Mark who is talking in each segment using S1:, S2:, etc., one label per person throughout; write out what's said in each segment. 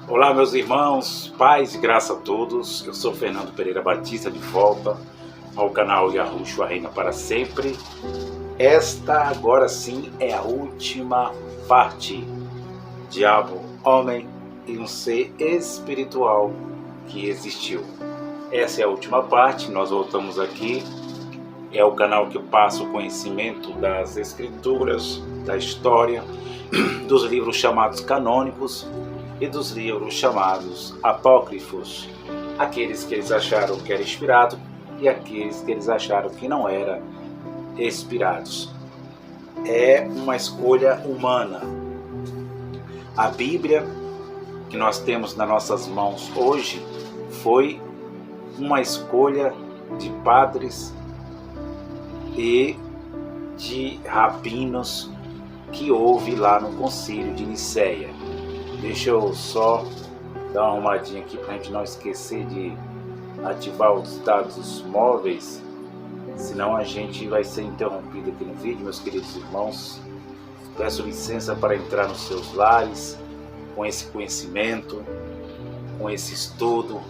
S1: Olá, meus irmãos, paz e graça a todos. Eu sou Fernando Pereira Batista, de volta ao canal Yahushua Reina para Sempre. Esta agora sim é a última parte. Diabo, homem e um ser espiritual que existiu. Essa é a última parte, nós voltamos aqui. É o canal que eu passo o conhecimento das escrituras, da história, dos livros chamados canônicos e dos livros chamados apócrifos, aqueles que eles acharam que era inspirado e aqueles que eles acharam que não era inspirados. É uma escolha humana. A Bíblia que nós temos nas nossas mãos hoje foi uma escolha de padres e de rabinos que houve lá no Concílio de Nicéia. Deixa eu só dar uma arrumadinha aqui para a gente não esquecer de ativar os dados móveis, senão a gente vai ser interrompido aqui no vídeo, meus queridos irmãos. Peço licença para entrar nos seus lares com esse conhecimento, com esse estudo.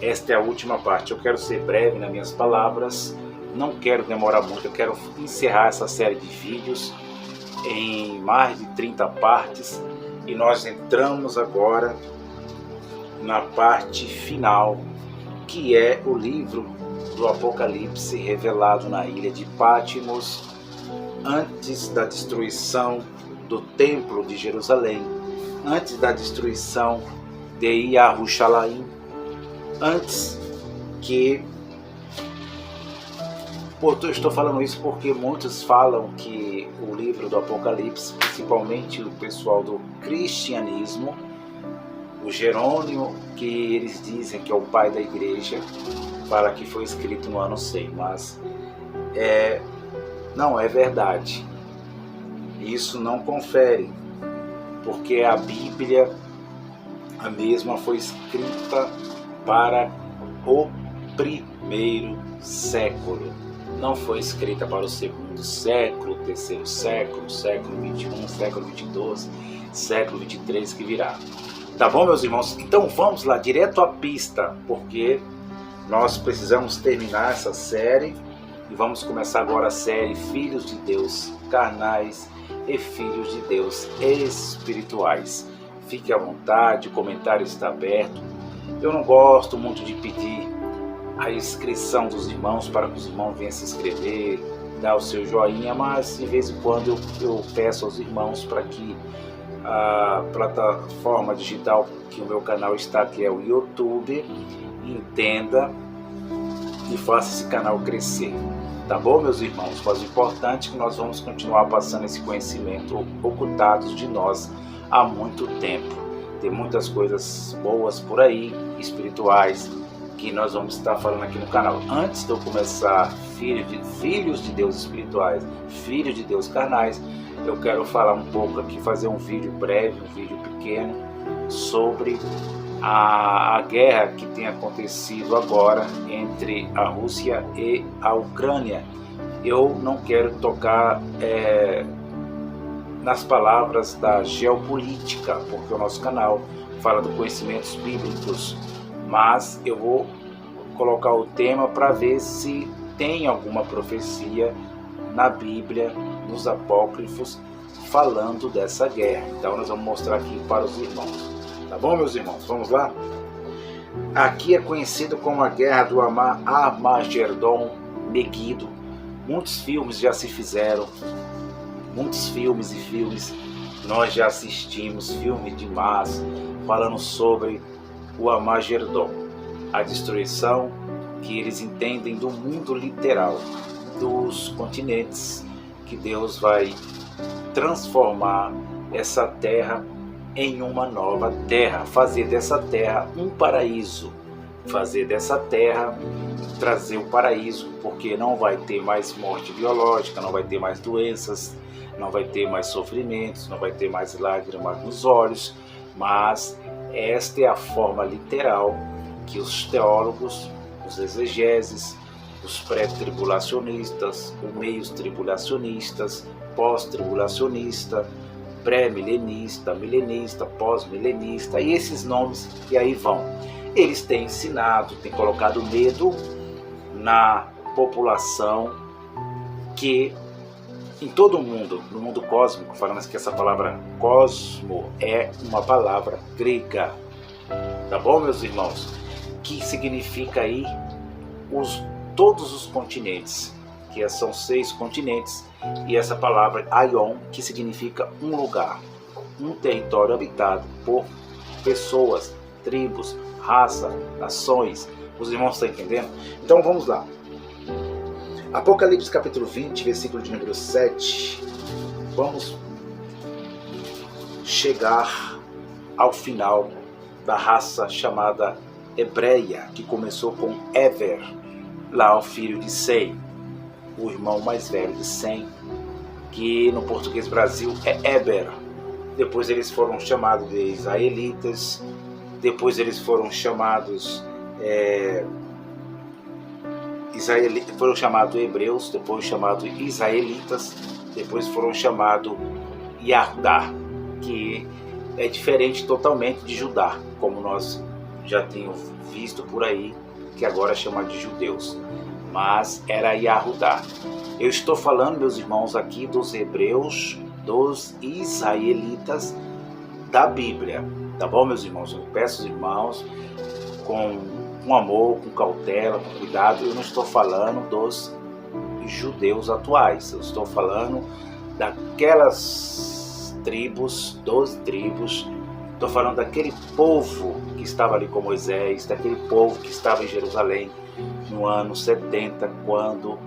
S1: Esta é a última parte. Eu quero ser breve nas minhas palavras, não quero demorar muito, eu quero encerrar essa série de vídeos em mais de 30 partes. E nós entramos agora na parte final, que é o livro do Apocalipse revelado na ilha de Patmos, antes da destruição do Templo de Jerusalém, antes da destruição de Yahushalaim, antes que... Eu estou falando isso porque muitos falam que o livro do Apocalipse, principalmente o pessoal do cristianismo, o Jerônimo, que eles dizem que é o pai da igreja, fala que foi escrito no ano 100, mas não é verdade. Isso não confere, porque a Bíblia, a mesma, foi escrita para o primeiro século. Não foi escrita para o segundo século, terceiro século, século 21, século 22, século 23 que virá. Tá bom, meus irmãos? Então vamos lá, direto à pista, porque nós precisamos terminar essa série e vamos começar agora a série Filhos de Deus carnais e Filhos de Deus espirituais. Fique à vontade, o comentário está aberto. Eu não gosto muito de pedir a inscrição dos irmãos para que os irmãos venham se inscrever, dar o seu joinha, mas de vez em quando eu peço aos irmãos para que a plataforma digital que o meu canal está, que é o YouTube, entenda e faça esse canal crescer. Tá bom, meus irmãos? Mas o importante é que nós vamos continuar passando esse conhecimento ocultados de nós há muito tempo. Tem muitas coisas boas por aí, espirituais, que nós vamos estar falando aqui no canal. Antes de eu começar filhos de Deus espirituais, filhos de Deus carnais, eu quero falar um pouco aqui, fazer um vídeo breve, um vídeo pequeno, sobre a guerra que tem acontecido agora entre a Rússia e a Ucrânia. Eu não quero tocar nas palavras da geopolítica, porque o nosso canal fala de conhecimentos bíblicos, mas eu vou colocar o tema para ver se tem alguma profecia na Bíblia, nos apócrifos, falando dessa guerra. Então nós vamos mostrar aqui para os irmãos. Tá bom, meus irmãos? Vamos lá? Aqui é conhecido como a Guerra do Armagedon Meguido. Muitos filmes já se fizeram, muitos filmes nós já assistimos, filmes demais, falando sobre o Armagedon, a destruição que eles entendem do mundo literal, dos continentes, que Deus vai transformar essa terra em uma nova terra, fazer dessa terra um paraíso, fazer dessa terra, trazer o paraíso, porque não vai ter mais morte biológica, não vai ter mais doenças, não vai ter mais sofrimentos, não vai ter mais lágrimas nos olhos, mas esta é a forma literal que os teólogos, os exegeses, os pré-tribulacionistas, os meios tribulacionistas, pós-tribulacionistas, pré-milenista, milenista, pós-milenista, e esses nomes, e aí vão. Eles têm ensinado, têm colocado medo na população, que em todo o mundo, no mundo cósmico, falando que essa palavra cosmo é uma palavra grega, tá bom, meus irmãos? Que significa aí todos os continentes, que são 6 continentes, e essa palavra aion, que significa um lugar, um território habitado por pessoas, tribos, raça, nações. Os irmãos estão entendendo? Então vamos lá. Apocalipse capítulo 20, versículo de número 7. Vamos chegar ao final da raça chamada hebreia, que começou com Ever, lá o filho de Sem, o irmão mais velho de Sem, que no português Brasil é Eber. Depois eles foram chamados de israelitas, depois eles foram chamados foram chamados hebreus, depois chamados israelitas, depois foram chamados Yahudá, que é diferente totalmente de Judá, como nós já tínhamos visto por aí, que agora chama de judeus, mas era Yahudá. Eu estou falando, meus irmãos, aqui dos hebreus, dos israelitas da Bíblia, tá bom, meus irmãos? Eu peço aos irmãos com amor, com cautela, com cuidado. Eu não estou falando dos judeus atuais, eu estou falando daquelas tribos, 12 tribos, estou falando daquele povo que estava ali com Moisés, daquele povo que estava em Jerusalém no ano 70, quando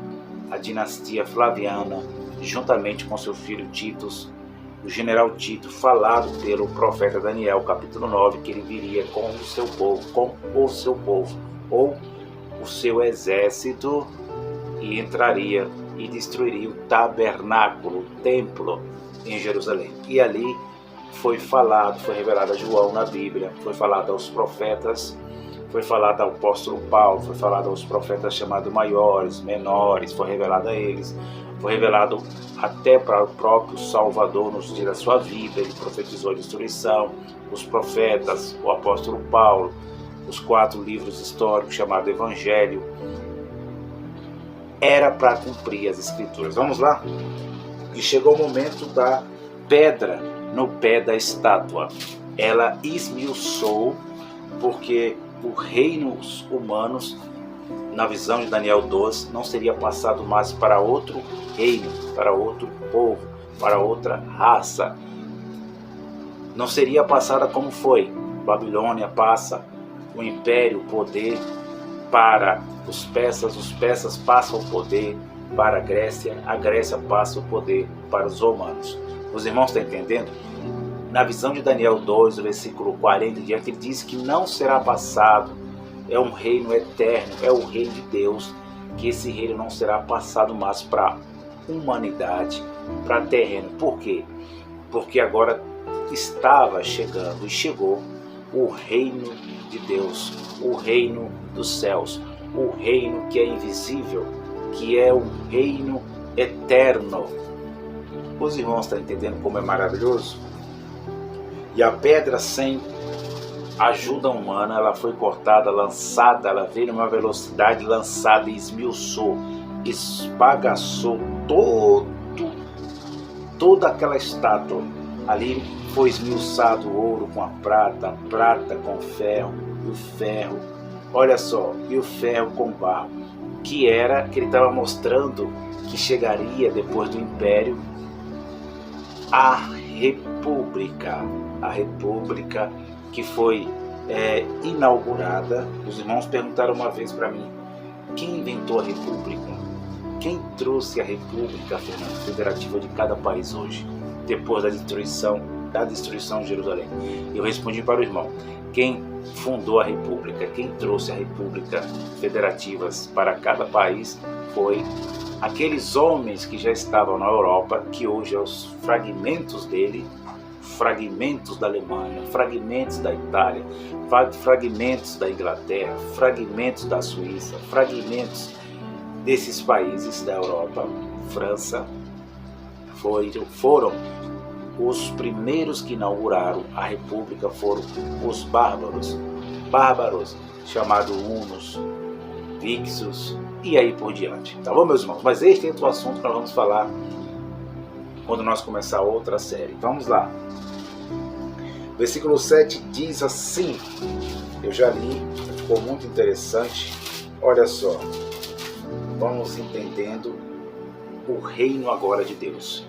S1: a dinastia Flaviana, juntamente com seu filho Titus, o general Tito, falado pelo profeta Daniel, capítulo 9, que ele viria com o seu povo, ou o seu exército, e entraria e destruiria o tabernáculo, o templo em Jerusalém. E ali foi falado, foi revelado a João na Bíblia, foi falado aos profetas, foi falado ao apóstolo Paulo, foi falado aos profetas chamados maiores, menores, foi revelado a eles. Foi revelado até para o próprio Salvador nos dias da sua vida. Ele profetizou a destruição. Os profetas, o apóstolo Paulo, os 4 livros históricos chamados Evangelho, era para cumprir as Escrituras. Vamos lá? E chegou o momento da pedra no pé da estátua. Ela esmiuçou, porque os reinos humanos, na visão de Daniel 12, não seria passado mais para outro reino, para outro povo, para outra raça. Não seria passada como foi. Babilônia passa o império, o poder para os persas passam o poder para a Grécia passa o poder para os romanos. Os irmãos estão entendendo? Na visão de Daniel 2, versículo 40 em diante, ele diz que não será passado. É um reino eterno, é o reino de Deus, que esse reino não será passado mais para a humanidade, para terreno. Por quê? Porque agora estava chegando e chegou o reino de Deus, o reino dos céus, o reino que é invisível, que é um reino eterno. Os irmãos estão entendendo como é maravilhoso? E a pedra sem ajuda humana, ela foi cortada, lançada, ela veio numa velocidade, lançada e esmiuçou, esbagaçou toda aquela estátua. Ali foi esmiuçado o ouro com a prata com o ferro, e o ferro, olha só, e o ferro com barro, que ele estava mostrando que chegaria depois do império a república que foi inaugurada. Os irmãos perguntaram uma vez para mim, quem inventou a república? Quem trouxe a república federativa de cada país hoje, depois da destruição de Jerusalém? Eu respondi para o irmão, quem fundou a república, quem trouxe a república federativas para cada país foi aqueles homens que já estavam na Europa, que hoje são os fragmentos dele, fragmentos da Alemanha, fragmentos da Itália, fragmentos da Inglaterra, fragmentos da Suíça, fragmentos desses países da Europa, França, foram os primeiros que inauguraram a república foram os bárbaros, chamados hunos, vixos e aí por diante. Tá bom, meus irmãos? Mas este é outro assunto que nós vamos falar quando nós começar outra série. Então, vamos lá. Versículo 7 diz assim, eu já li, ficou muito interessante. Olha só, vamos entendendo o reino agora de Deus.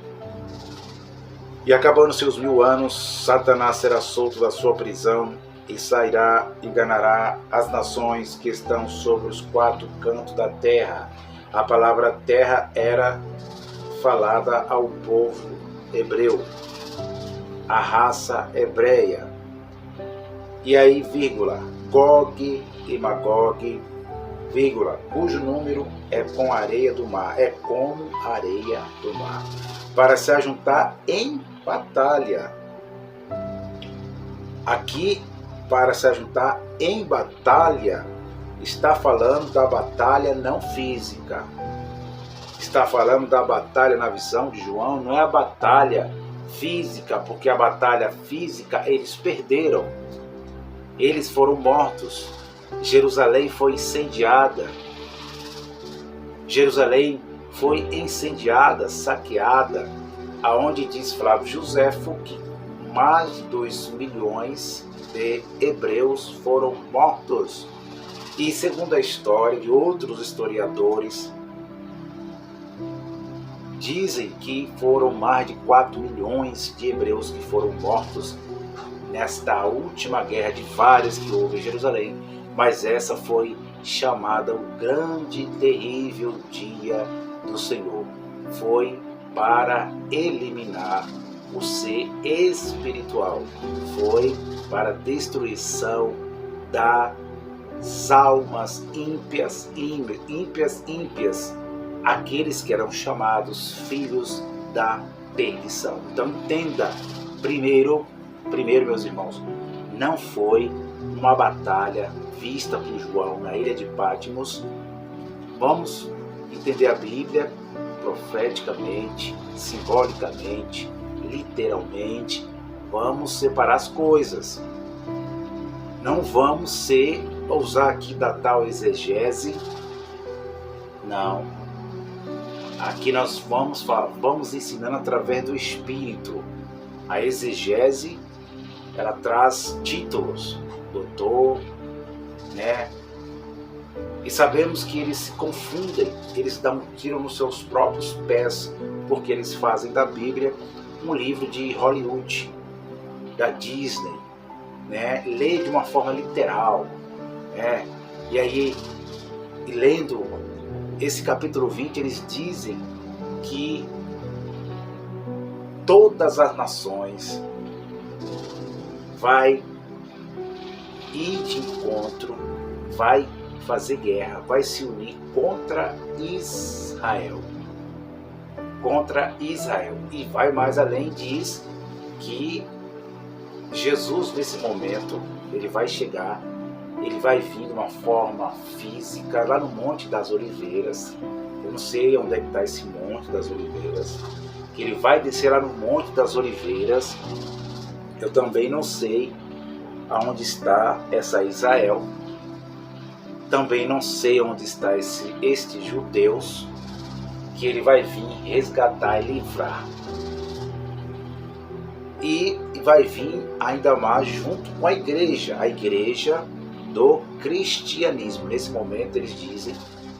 S1: E acabando seus 1000 anos, Satanás será solto da sua prisão e sairá e enganará as nações que estão sobre os 4 cantos da terra. A palavra terra era falada ao povo hebreu, a raça hebreia. E aí, vírgula, Gog e Magog, vírgula, cujo número é com areia do mar, é como areia do mar, para se ajuntar em batalha. Aqui, para se ajuntar em batalha, está falando da batalha não física. Está falando da batalha na visão de João, não é a batalha física, porque a batalha física eles perderam. Eles foram mortos. Jerusalém foi incendiada. Jerusalém foi incendiada, saqueada, aonde diz Flávio Joséfo que mais de 2 milhões de hebreus foram mortos. E segundo a história de outros historiadores, dizem que foram mais de 4 milhões de hebreus que foram mortos nesta última guerra de várias que houve em Jerusalém, mas essa foi chamada o grande e terrível dia do Senhor. Foi para eliminar o ser espiritual, foi para a destruição das almas ímpias, aqueles que eram chamados filhos da perdição. Então entenda, primeiro, meus irmãos, não foi uma batalha vista por João na ilha de Patmos. Vamos entender a Bíblia profeticamente, simbolicamente, literalmente. Vamos separar as coisas. Não vamos usar aqui da tal exegese. Não. Aqui nós vamos ensinando através do Espírito. A exegese, ela traz títulos, doutor, né? E sabemos que eles se confundem, eles dão tiro nos seus próprios pés, porque eles fazem da Bíblia um livro de Hollywood, da Disney, né? Lê de uma forma literal, né? E aí, lendo esse capítulo 20, eles dizem que todas as nações vai ir de encontro, vai fazer guerra, vai se unir contra Israel. E vai mais além, diz que Jesus nesse momento, ele vai chegar, ele vai vir de uma forma física lá no Monte das Oliveiras. Eu não sei onde é que está esse Monte das Oliveiras, que ele vai descer lá no Monte das Oliveiras. Eu também não sei aonde está essa Israel. Também não sei onde está estes judeus que ele vai vir resgatar e livrar. E vai vir ainda mais junto com a igreja do cristianismo. Nesse momento eles dizem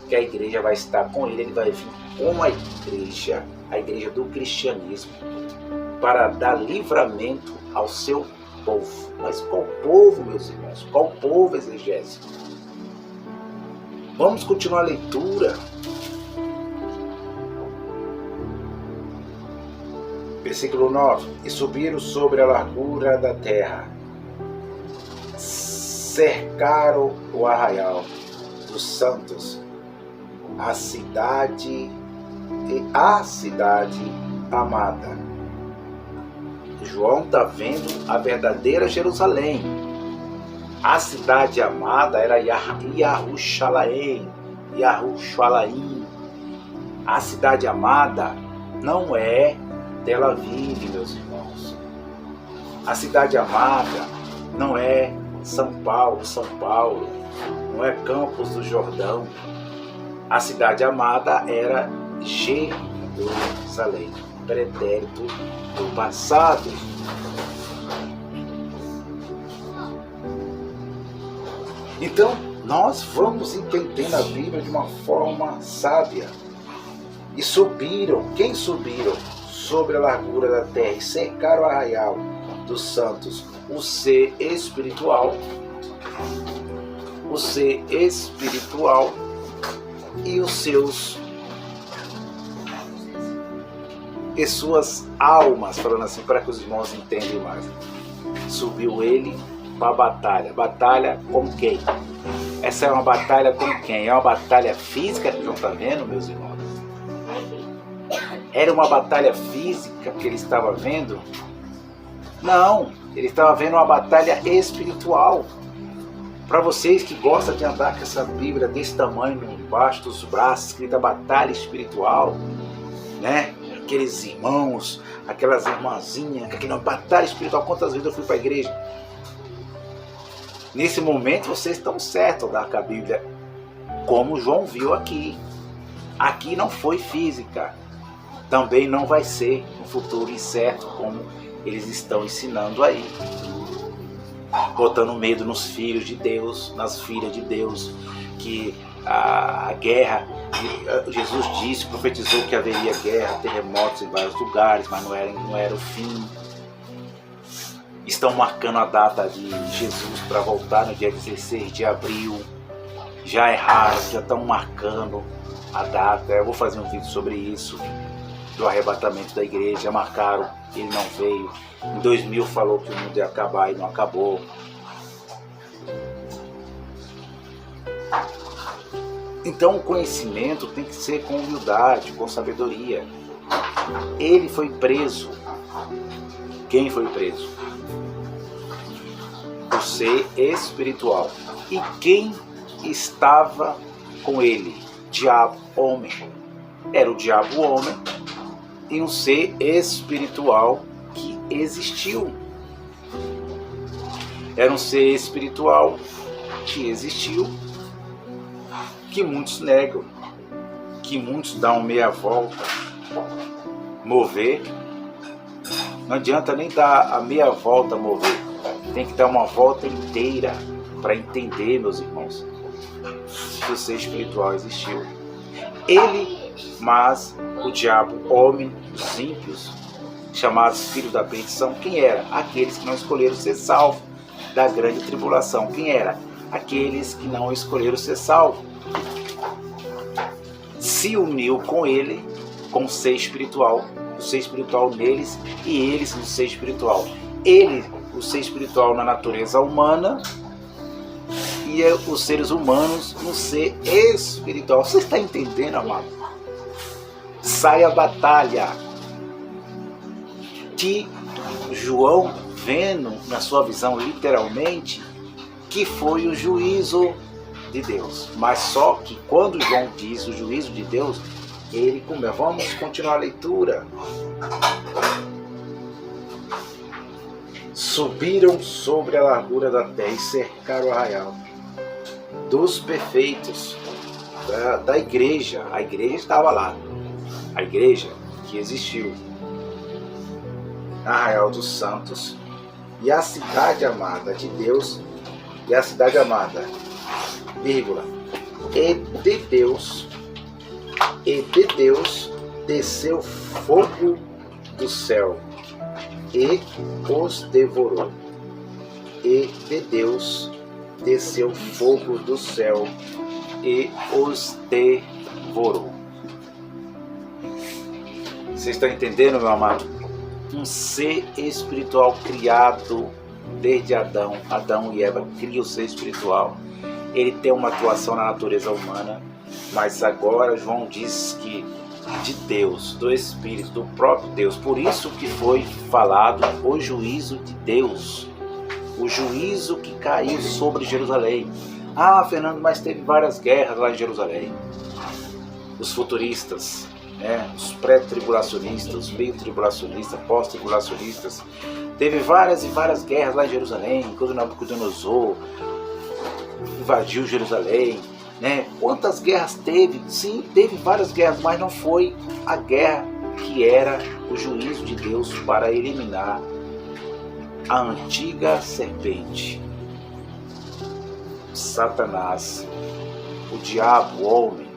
S1: que a igreja vai estar com ele vai vir com a igreja do cristianismo, para dar livramento ao seu povo. Mas qual povo, meus irmãos? Qual povo, exegese? Vamos continuar a leitura. Versículo 9. E subiram sobre a largura da terra, cercaram o arraial dos santos, a cidade amada. João está vendo a verdadeira Jerusalém. A cidade amada era Yahushalaim. A cidade amada não é Tel Aviv, meus irmãos. A cidade amada não é São Paulo, não é Campos do Jordão. A cidade amada era Jerusalém, pretérito do passado. Então, nós vamos entendendo a Bíblia de uma forma sábia. E subiram, quem subiram sobre a largura da terra e cercaram o arraial dos santos, o ser espiritual e os seus e suas almas, falando assim para que os irmãos entendam mais. Subiu ele para a batalha. Batalha com quem? Essa é uma batalha com quem? É uma batalha física que não está vendo, meus irmãos? Era uma batalha física que ele estava vendo? Não, ele estava vendo uma batalha espiritual. Para vocês que gostam de andar com essa Bíblia desse tamanho embaixo dos braços, escrita batalha espiritual, né? Aqueles irmãos, aquelas irmãzinhas, aquela batalha espiritual. Quantas vezes eu fui para a igreja? Nesse momento vocês estão certos da a Bíblia, como João viu aqui. Aqui não foi física, também não vai ser no futuro incerto, como eles estão ensinando aí. Botando medo nos filhos de Deus, nas filhas de Deus, que a guerra, Jesus disse, profetizou que haveria guerra, terremotos em vários lugares, mas não era o fim. Estão marcando a data de Jesus para voltar no dia 16 de abril. Já erraram, já estão marcando a data. Eu vou fazer um vídeo sobre isso, do arrebatamento da igreja. Marcaram, ele não veio. Em 2000 falou que o mundo ia acabar e não acabou. Então o conhecimento tem que ser com humildade, com sabedoria. Ele foi preso. Quem foi preso? O ser espiritual. E quem estava com ele? Diabo, homem. Era o diabo, homem, e um ser espiritual que existiu. Era um ser espiritual que existiu, que muitos negam, que muitos dão meia volta, mover. Não adianta nem dar a meia volta, mover. Tem que dar uma volta inteira para entender, meus irmãos, que o ser espiritual existiu. Ele, mas o diabo, homem, os ímpios, chamados filhos da perdição, quem era? Aqueles que não escolheram ser salvos da grande tribulação. Quem era? Aqueles que não escolheram ser salvos. Se uniu com ele, com o ser espiritual neles e eles no ser espiritual. Ele, o ser espiritual na natureza humana, e os seres humanos no ser espiritual. Você está entendendo, amado? Sai a batalha que João, vendo na sua visão literalmente, que foi o juízo de Deus. Mas só que quando João diz o juízo de Deus, ele começa. Vamos continuar a leitura. Subiram sobre a largura da terra e cercaram o arraial dos perfeitos, da igreja. A igreja estava lá, a igreja que existiu, arraial dos santos, e a cidade amada de Deus, e a cidade amada, vírgula, e de Deus desceu fogo do céu e os devorou. E de Deus desceu fogo do céu e os devorou. Você está entendendo, meu amado? Um ser espiritual criado desde Adão. Adão e Eva criam o ser espiritual. Ele tem uma atuação na natureza humana, mas agora João diz que de Deus, do Espírito, do próprio Deus. Por isso que foi falado o juízo de Deus, o juízo que caiu sobre Jerusalém. Ah, Fernando, mas teve várias guerras lá em Jerusalém. Os futuristas, né? Os pré-tribulacionistas, os meio-tribulacionistas, pós-tribulacionistas. Teve várias e várias guerras lá em Jerusalém, quando Nabucodonosor invadiu Jerusalém, né? Quantas guerras teve? Sim, teve várias guerras, mas não foi a guerra que era o juízo de Deus para eliminar a antiga serpente, Satanás, o diabo, o homem,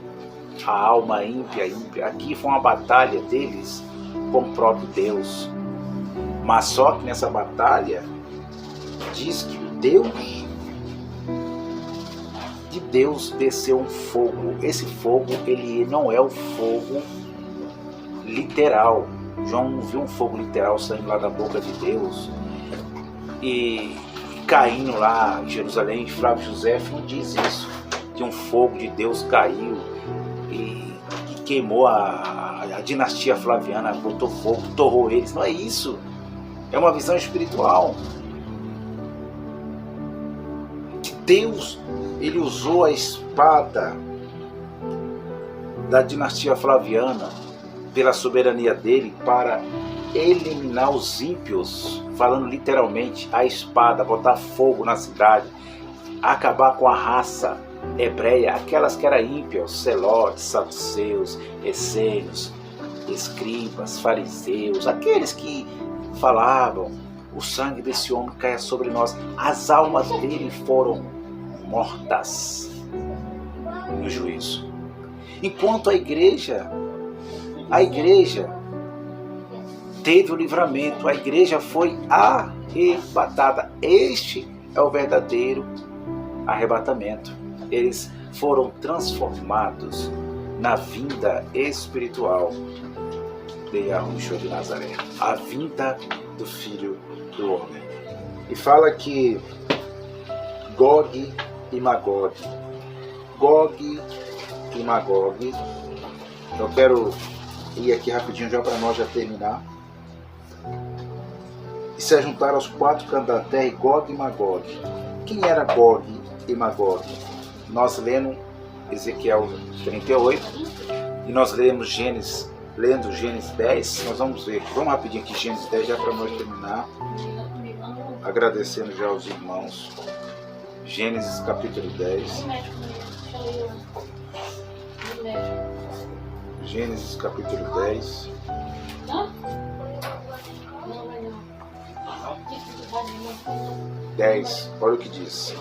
S1: a alma ímpia. Aqui foi uma batalha deles com o próprio Deus. Mas só que nessa batalha diz que de Deus desceu um fogo. Esse fogo, ele não é o fogo literal. João não viu um fogo literal saindo lá da boca de Deus e caindo lá em Jerusalém. Flávio José não diz isso, que um fogo de Deus caiu e queimou a dinastia flaviana, botou fogo, torrou eles. Não é isso. É uma visão espiritual. Que Deus, ele usou a espada da dinastia flaviana, pela soberania dele, para eliminar os ímpios, falando literalmente, a espada, botar fogo na cidade, acabar com a raça hebreia, aquelas que eram ímpias, zelotes, saduceus, essênios, escribas, fariseus, aqueles que falavam: o sangue desse homem caia sobre nós. As almas dele foram mortas no juízo. Enquanto a igreja teve o livramento, a igreja foi arrebatada. Este é o verdadeiro arrebatamento. Eles foram transformados na vinda espiritual de Yahushua de Nazaré, a vinda do Filho do Homem. E fala que Gog e Magog, eu quero ir aqui rapidinho já para nós já terminar. E se juntaram aos 4 cantos da terra, Gog e Magog. Quem era Gog e Magog? Nós lemos Ezequiel 38 e nós lemos Gênesis 10, nós vamos ver. Vamos rapidinho aqui, Gênesis 10, já para nós terminar. Agradecendo já aos irmãos. Gênesis capítulo 10. Gênesis capítulo 10. Olha o que diz.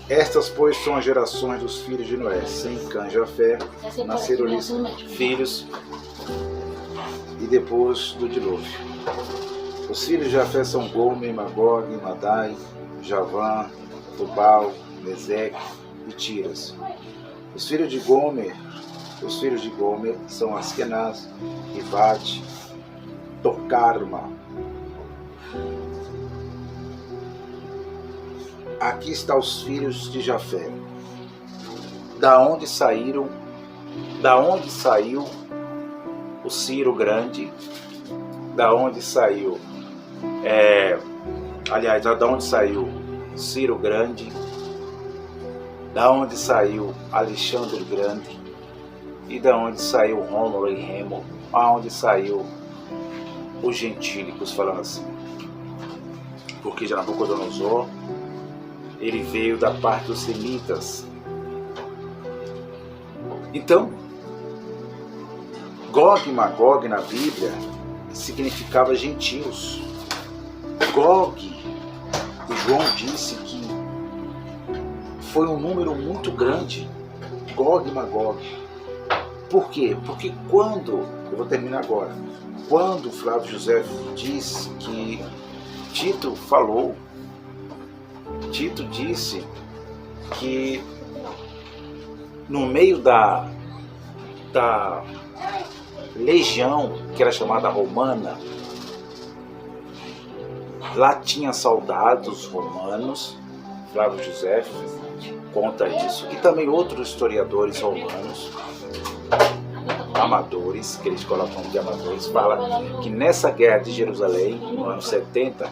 S1: Estas, pois, são as gerações dos filhos de Noé. Sem Cã, Jafé, nasceram-lhes filhos, e depois do dilúvio. Os filhos de Jafé são Gomer, Magog, Madai, Javã, Tubal, Meseque e Tiras. Os filhos de Gomer são Askenaz, Ivate, Tocarma. Aqui estão os filhos de Jafé. Da onde saiu o Ciro Grande? Da onde saiu Ciro Grande? Da onde saiu Alexandre Grande? E da onde saiu Rômulo e Remo? Aonde saiu os gentílicos, falando assim? Porque já Nabucodonosor, ele veio da parte dos semitas. Então, Gog e Magog na Bíblia significava gentios. Gog, e João disse que foi um número muito grande, Gog e Magog. Por quê? Porque eu vou terminar agora, quando Flávio José diz que Tito disse que no meio da legião, que era chamada romana, lá tinha soldados romanos. Flávio José conta isso, e também outros historiadores romanos, amadores, que eles colocam de amadores, fala que nessa guerra de Jerusalém, no ano 70,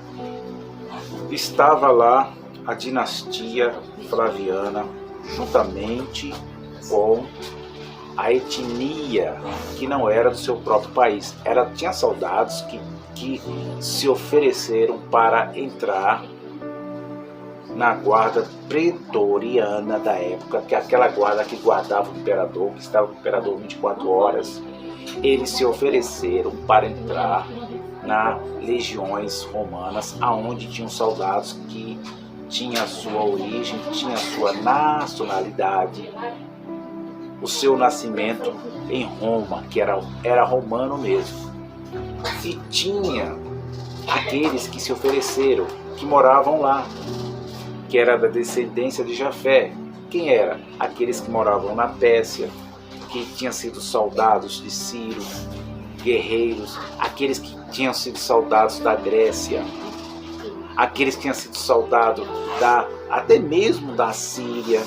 S1: estava lá a dinastia flaviana, juntamente com a etnia que não era do seu próprio país. Tinha soldados que se ofereceram para entrar na guarda pretoriana da época, que é aquela guarda que guardava o imperador, que estava com o imperador 24 horas. Eles se ofereceram para entrar nas legiões romanas, aonde tinham soldados que tinham a sua origem, tinham a sua nacionalidade, o seu nascimento em Roma, que era romano mesmo. E tinha aqueles que se ofereceram, que moravam lá, que era da descendência de Jafé. Quem era? Aqueles que moravam na Pérsia, que tinham sido soldados de Ciro, guerreiros, aqueles que tinham sido soldados da Grécia, aqueles que tinham sido soldados até mesmo da Síria,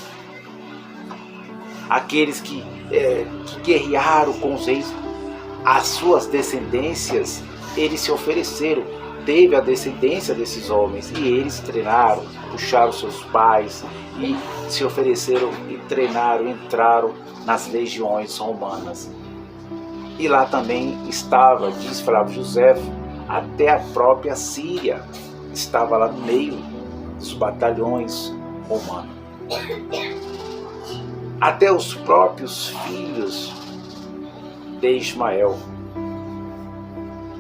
S1: aqueles que guerrearam com os reis. As suas descendências, eles se ofereceram. Teve a descendência desses homens e eles treinaram, puxaram seus pais e se ofereceram e treinaram, entraram nas legiões romanas. E lá também estava, diz Flávio José, até a própria Síria estava lá no meio dos batalhões romanos. Até os próprios filhos de Ismael,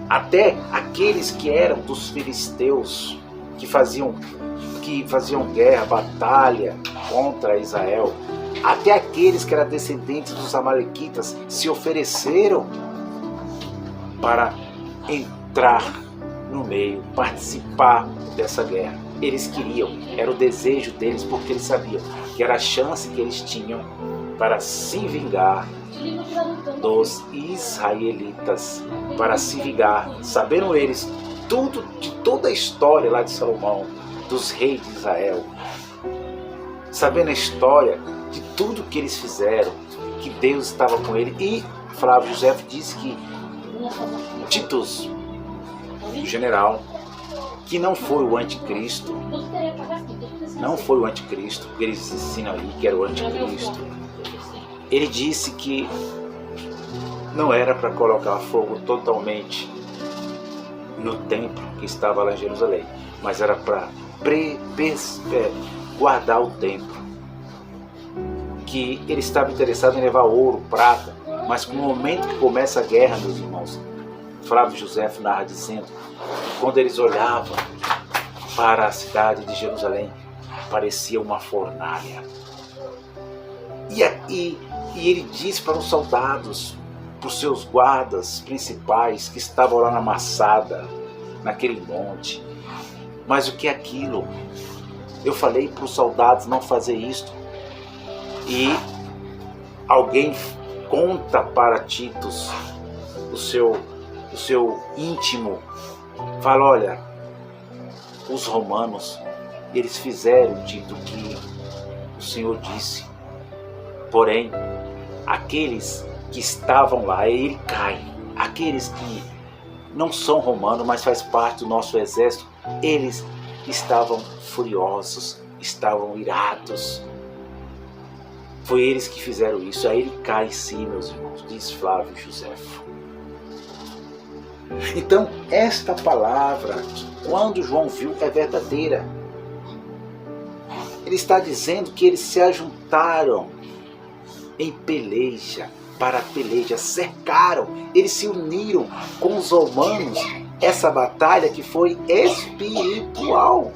S1: até aqueles que eram dos filisteus, que faziam guerra, batalha contra Israel, até aqueles que eram descendentes dos amalequitas se ofereceram para entrar no meio, participar dessa guerra. Eles queriam, era o desejo deles, porque eles sabiam que era a chance que eles tinham para se vingar dos israelitas, para se vingar, sabendo eles de toda a história lá de Salomão, dos reis de Israel, sabendo a história de tudo que eles fizeram, que Deus estava com ele. E Flávio José disse que Titus, o general, que não foi o anticristo, porque eles ensinam ali que era o anticristo. Ele disse que não era para colocar fogo totalmente no templo que estava lá em Jerusalém, mas era para guardar o templo. Que ele estava interessado em levar ouro, prata, mas no momento que começa a guerra, meus irmãos, Flávio José narra dizendo, quando eles olhavam para a cidade de Jerusalém, parecia uma fornalha. E ele disse para os soldados, para os seus guardas principais que estavam lá na Massada, naquele monte, mas o que é aquilo? Eu falei para os soldados não fazer isto. E alguém conta para Titus, o seu íntimo, fala, olha, os romanos, eles fizeram, Tito, que o Senhor disse. Porém, aqueles que estavam lá, ele cai. Aqueles que não são romanos, mas faz parte do nosso exército, eles estavam furiosos, estavam irados. Foi eles que fizeram isso. Aí ele cai sim, meus irmãos, diz Flávio José. Então, esta palavra, quando João viu, é verdadeira. Ele está dizendo que eles se ajuntaram em peleja, para a peleja, cercaram, eles se uniram com os romanos. Essa batalha que foi espiritual,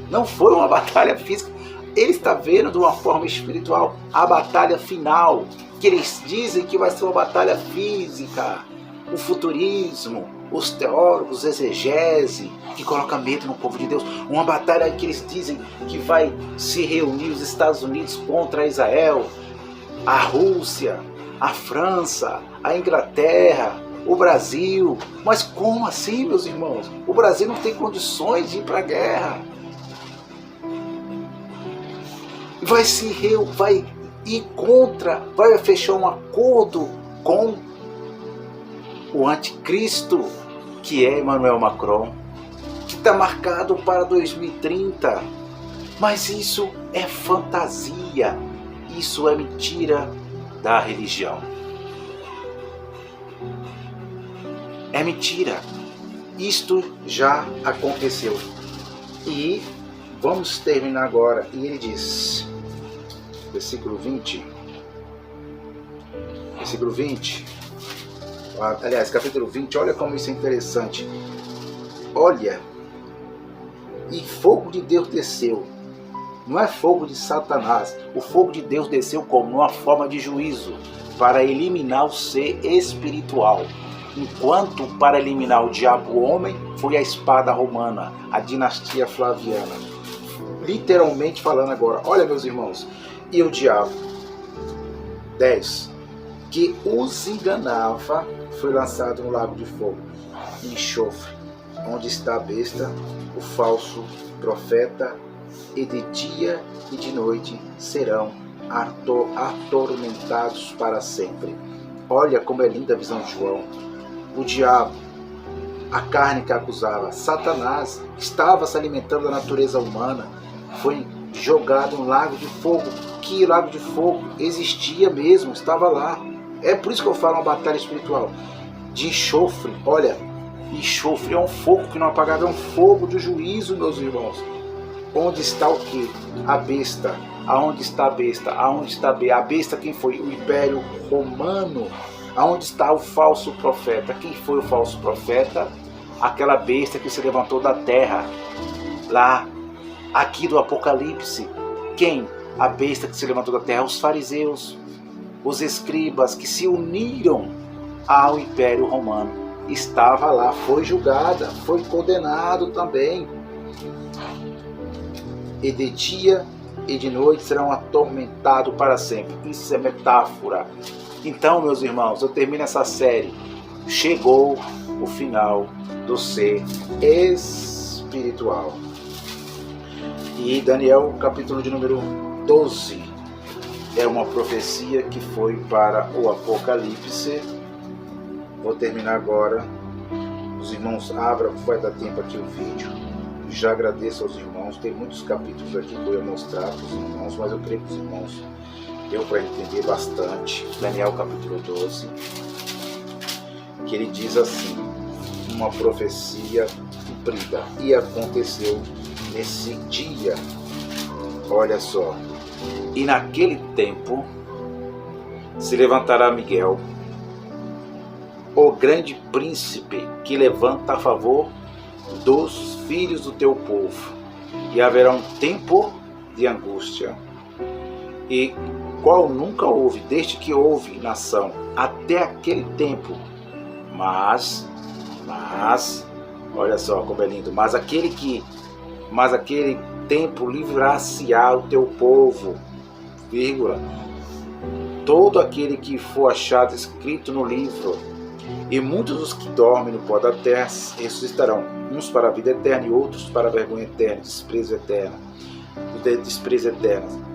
S1: não foi uma batalha física. Ele está vendo de uma forma espiritual a batalha final, que eles dizem que vai ser uma batalha física. O futurismo, os teólogos, exegese, que coloca medo no povo de Deus. Uma batalha que eles dizem que vai se reunir os Estados Unidos contra Israel, a Rússia, a França, a Inglaterra, o Brasil. Mas como assim, meus irmãos? O Brasil não tem condições de ir para a guerra. Vai ir contra, vai fechar um acordo com o anticristo, que é Emmanuel Macron, que está marcado para 2030. Mas isso é fantasia. Isso é mentira da religião. É mentira. Isto já aconteceu. E vamos terminar agora. E ele diz, versículo 20. Versículo 20. Aliás, capítulo 20. Olha como isso é interessante. Olha, e fogo de Deus desceu. Não é fogo de Satanás. O fogo de Deus desceu como? Numa forma de juízo, para eliminar o ser espiritual. Enquanto para eliminar o diabo, o homem, foi a espada romana, a dinastia flaviana. Literalmente falando agora, olha meus irmãos, e o diabo, 10, que os enganava, foi lançado no lago de fogo e enxofre, onde está a besta, o falso profeta, e de dia e de noite serão atormentados para sempre. Olha como é linda a visão de João. O diabo, a carne que acusava, Satanás, estava se alimentando da natureza humana, foi jogado no lago de fogo, que o lago de fogo existia mesmo, estava lá. É por isso que eu falo uma batalha espiritual, de enxofre. Olha, enxofre é um fogo que não apagava, é um fogo de juízo, meus irmãos. Onde está o que? A besta. Aonde está a besta? Aonde está a besta? Quem foi? O Império Romano. Aonde está o falso profeta? Quem foi o falso profeta? Aquela besta que se levantou da terra. Lá, aqui do Apocalipse. Quem? A besta que se levantou da terra? Os fariseus, os escribas que se uniram ao Império Romano. Estava lá, foi julgada, foi condenado também. E de dia e de noite serão atormentados para sempre. Isso é metáfora. Então, meus irmãos, eu termino essa série. Chegou o final do ser espiritual. E Daniel, capítulo de número 12, é uma profecia que foi para o Apocalipse. Vou terminar agora. Os irmãos abram, vai dar tempo aqui o vídeo. Já agradeço aos irmãos. Tem muitos capítulos aqui que eu ia mostrar para os irmãos, mas eu creio que os irmãos deu para entender bastante. Daniel capítulo 12, que ele diz assim, uma profecia cumprida, e aconteceu nesse dia. Olha só, e naquele tempo se levantará Miguel, o grande príncipe que levanta a favor dos filhos do teu povo, e haverá um tempo de angústia, e qual nunca houve, desde que houve nação, até aquele tempo. Mas, olha só como é lindo, mas aquele tempo livrar-se-á o teu povo, vírgula, todo aquele que for achado escrito no livro, e muitos dos que dormem no pó da terra ressuscitarão, uns para a vida eterna e outros para a vergonha eterna, desprezo eterno.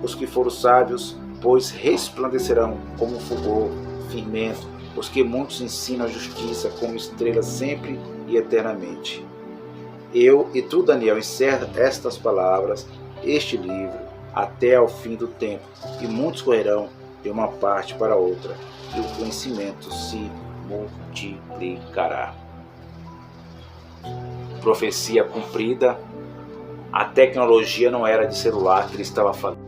S1: Os que foram sábios, pois resplandecerão como um fulgor firmento, os que muitos ensinam a justiça como estrelas sempre e eternamente. Eu e tu, Daniel, encerra estas palavras, este livro, até ao fim do tempo, e muitos correrão de uma parte para outra, e o conhecimento se multiplicará. Profecia cumprida. A tecnologia não era de celular que ele estava falando,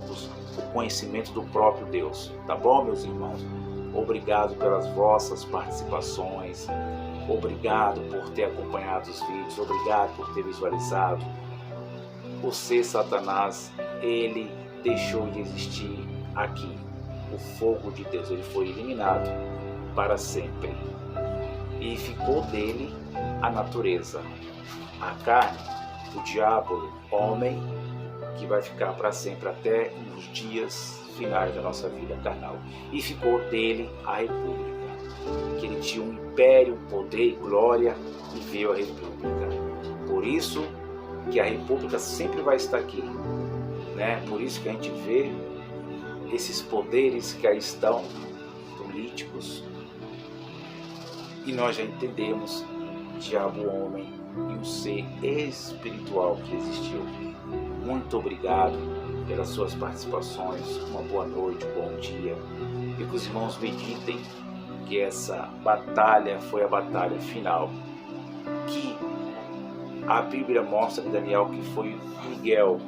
S1: o conhecimento do próprio Deus. Tá bom, meus irmãos? Obrigado pelas vossas participações, obrigado por ter acompanhado os vídeos, obrigado por ter visualizado. O ser Satanás, ele deixou de existir aqui. O fogo de Deus, ele foi eliminado para sempre. E ficou dele a natureza, a carne, o diabo, homem, que vai ficar para sempre até os dias finais da nossa vida carnal. E ficou dele a república, que ele tinha um império, poder e glória, e veio a república. Por isso que a república sempre vai estar aqui, né? Por isso que a gente vê esses poderes que aí estão, políticos, e nós já entendemos diabo, homem e um ser espiritual que existiu. Muito obrigado. pelas suas participações. Uma boa noite, um bom dia. E que os irmãos meditem que essa batalha foi a batalha final. Que a Bíblia mostra em Daniel que foi Miguel,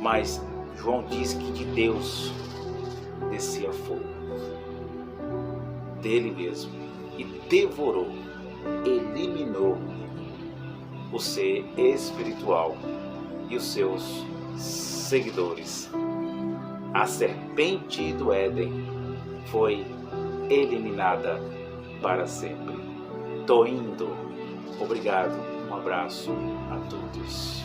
S1: mas João diz que de Deus descia fogo, dele mesmo, e devorou, eliminou o ser espiritual e os seus seguidores. A serpente do Éden foi eliminada para sempre. Tô indo. Obrigado. Um abraço a todos.